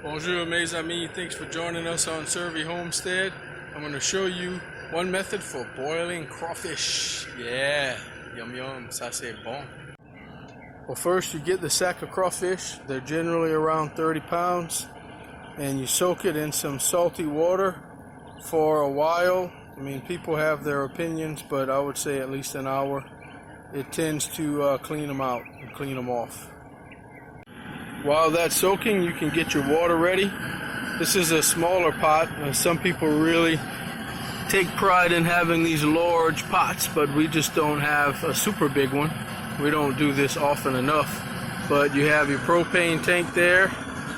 Bonjour mes amis, thanks for joining us on SERVi Homestead. I'm going to show you one method for boiling crawfish. Yeah, yum yum, ça c'est bon. Well, first you get the sack of crawfish. They're generally around 30 pounds. And you soak it in some salty water for a while. I mean, people have their opinions, but I would say at least an hour. It tends to clean them out and clean them off. While that's soaking, you can get your water ready. This is a smaller pot. Some people really take pride in having these large pots, but we just don't have a super big one. We don't do this often enough. But you have your propane tank there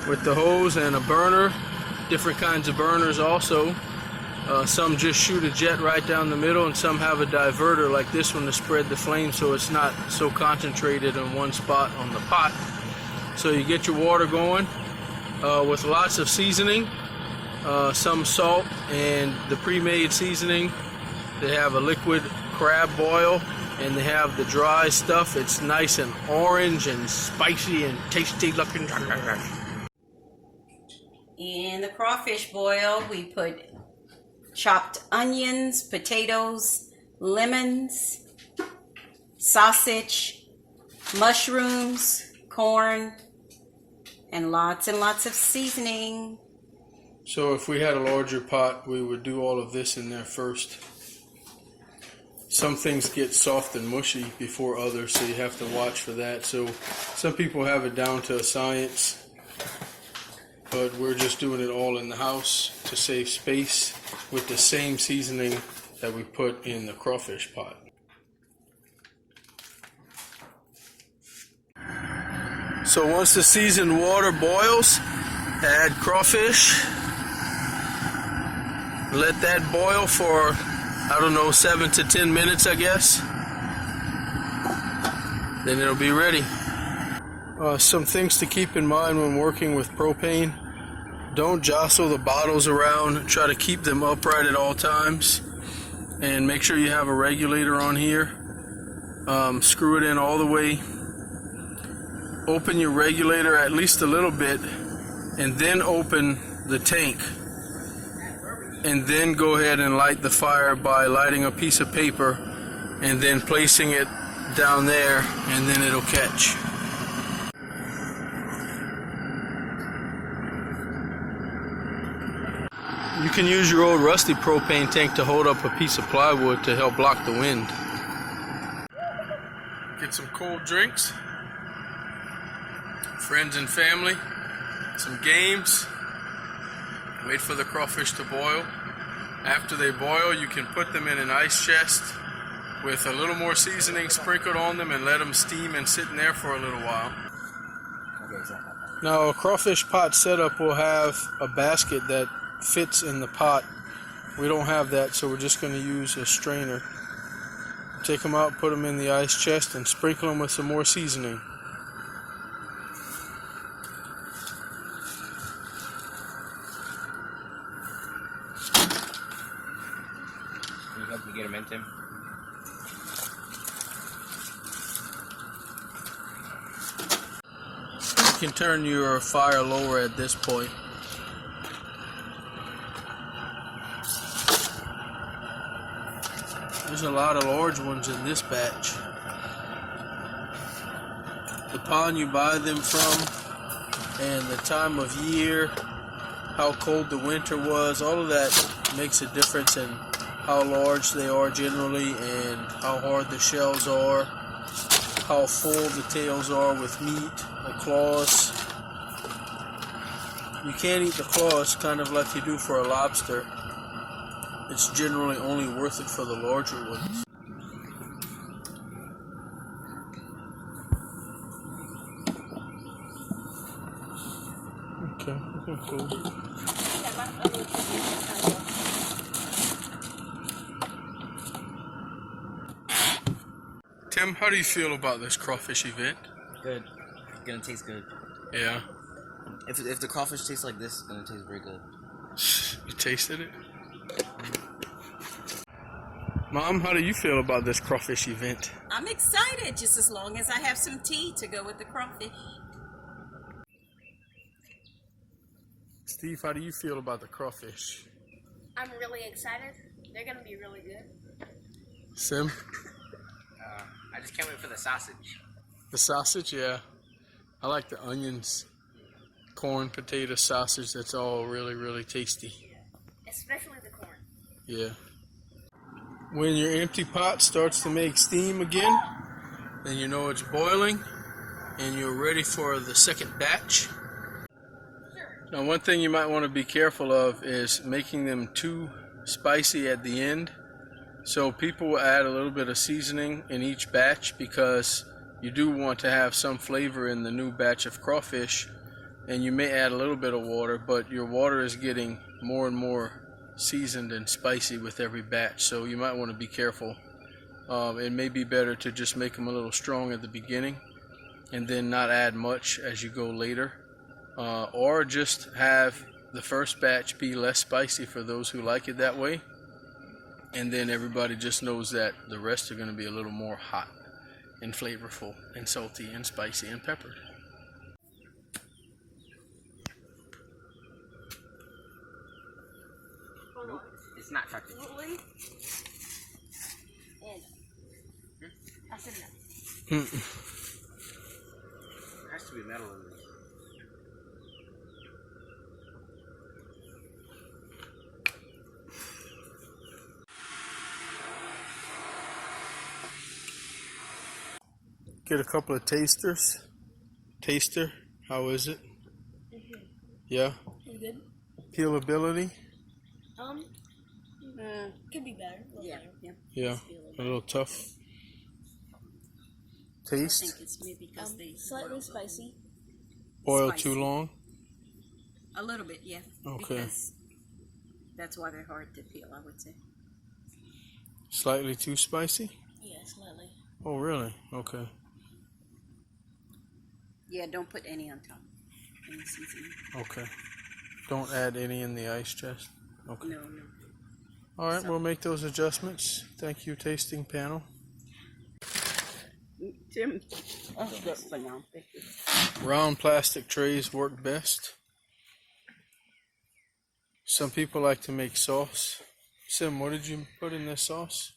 with the hose and a burner. Different kinds of burners also. Some just shoot a jet right down the middle, and some have a diverter like this one to spread the flame so it's not so concentrated in one spot on the pot. So you get your water going with lots of seasoning, some salt, and the pre-made seasoning. They have a liquid crab boil, and they have the dry stuff. It's nice and orange and spicy and tasty looking. In the crawfish boil, we put chopped onions, potatoes, lemons, sausage, mushrooms, corn, and lots of seasoning. So if we had a larger pot, we would do all of this in there first. Some things get soft and mushy before others, so you have to watch for that. So some people have it down to a science, but we're just doing it all in the house to save space with the same seasoning that we put in the crawfish pot. So once the seasoned water boils, add crawfish. Let that boil for, I don't know, 7 to 10 minutes, I guess. Then it'll be ready. Some things to keep in mind when working with propane. Don't jostle the bottles around. Try to keep them upright at all times. And make sure you have a regulator on here. Screw it in all the way. Open your regulator at least a little bit, and then open the tank. And then go ahead and light the fire by lighting a piece of paper and then placing it down there, and then it'll catch. You can use your old rusty propane tank to hold up a piece of plywood to help block the wind. Get some cold drinks, friends and family, some games. Wait for the crawfish to boil. After they boil, you can put them in an ice chest with a little more seasoning sprinkled on them and let them steam and sit in there for a little while. Now, a crawfish pot setup will have a basket that fits in the pot. We don't have that, so we're just going to use a strainer. Take them out, put them in the ice chest, and sprinkle them with some more seasoning. Can you help me get them in, Tim? You can turn your fire lower at this point. There's a lot of large ones in this batch. The pond you buy them from and the time of year, how cold the winter was, all of that makes a difference in how large they are generally and how hard the shells are, how full the tails are with meat, the claws. You can't eat the claws kind of like you do for a lobster. It's generally only worth it for the larger ones. Okay, cool. Tim, how do you feel about this crawfish event? Good. It's gonna taste good. Yeah. If the crawfish tastes like this, it's gonna taste very good. You tasted it? Mom, how do you feel about this crawfish event? I'm excited, just as long as I have some tea to go with the crawfish. Steve, how do you feel about the crawfish? I'm really excited. They're gonna be really good. Sim? I just can't wait for the sausage. The sausage, yeah. I like the onions, corn, potato, sausage. That's all really, really tasty. Especially the corn. Yeah. When your empty pot starts to make steam again, then you know it's boiling and you're ready for the second batch. Now, one thing you might want to be careful of is making them too spicy at the end. So people will add a little bit of seasoning in each batch because you do want to have some flavor in the new batch of crawfish, and you may add a little bit of water, but your water is getting more and more seasoned and spicy with every batch, so you might want to be careful. It may be better to just make them a little strong at the beginning and then not add much as you go later, or just have the first batch be less spicy for those who like it that way, and then everybody just knows that the rest are going to be a little more hot and flavorful and salty and spicy and peppered. Nope, it's not chocolate. Absolutely. And I said no. There has to be metal in this. Get a couple of tasters. Taster, how is it? Yeah? Pretty good. Peelability? Could be better. Yeah. Yeah, a little tough. I think Taste? it's maybe because they Slightly spicy. Boil spicy. too long? a little bit, yeah. Okay. Because that's why they're hard to peel, I would say. Slightly too spicy? Yeah, slightly. Oh, really? Okay. Yeah, don't put any on top. Any seasoning. Okay. Don't add any in the ice chest? Okay. No. All right, we'll make those adjustments. Thank you, tasting panel. Tim. Oh, that's phenomenal. Round plastic trays work best. Some people like to make sauce. Sim, what did you put in this sauce?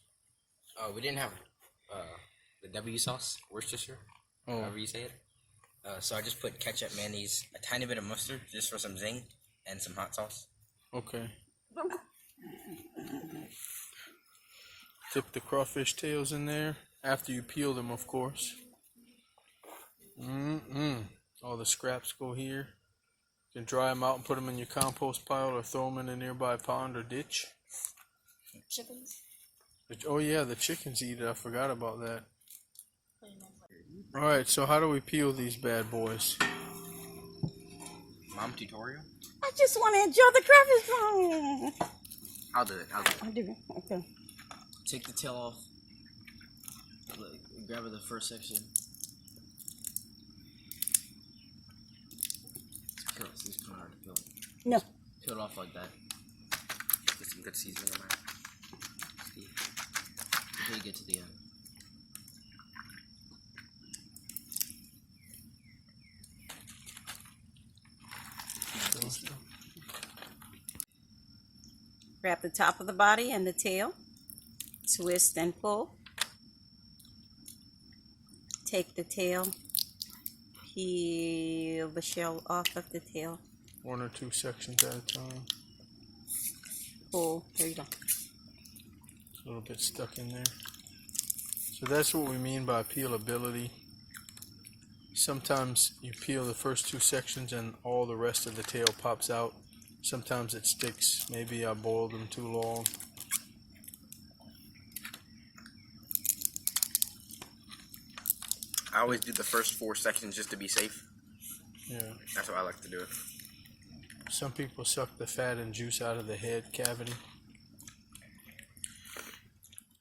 We didn't have the W sauce, Worcestershire, however you say it. So I just put ketchup, mayonnaise, a tiny bit of mustard just for some zing, and some hot sauce. Okay. Dip the crawfish tails in there after you peel them, of course. All the scraps go here. You can dry them out and put them in your compost pile or throw them in a nearby pond or ditch. Chickens. Oh yeah, the chickens eat it. I forgot about that. Alright, so how do we peel these bad boys? Mom tutorial? I just want to enjoy the crawfish. I'll do it. I do. Okay. Take the tail off. Grab the first section. This is kind of hard to peel. No. Peel it off like that. Get some good seasoning on that. Until you get to the end. Grab the top of the body and the tail. Twist and pull. Take the tail. Peel the shell off of the tail. 1 or 2 sections at a time. Pull. There you go. A little bit stuck in there. So that's what we mean by peelability. Sometimes you peel the first 2 sections and all the rest of the tail pops out. Sometimes it sticks. Maybe I boiled them too long. I always do the first 4 sections just to be safe. Yeah. That's how I like to do it. Some people suck the fat and juice out of the head cavity.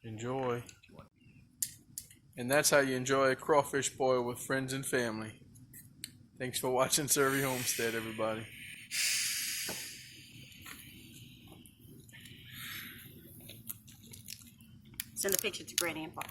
Enjoy. And that's how you enjoy a crawfish boil with friends and family. Thanks for watching SERVi Homestead, everybody. Send a picture to Granny and Pop.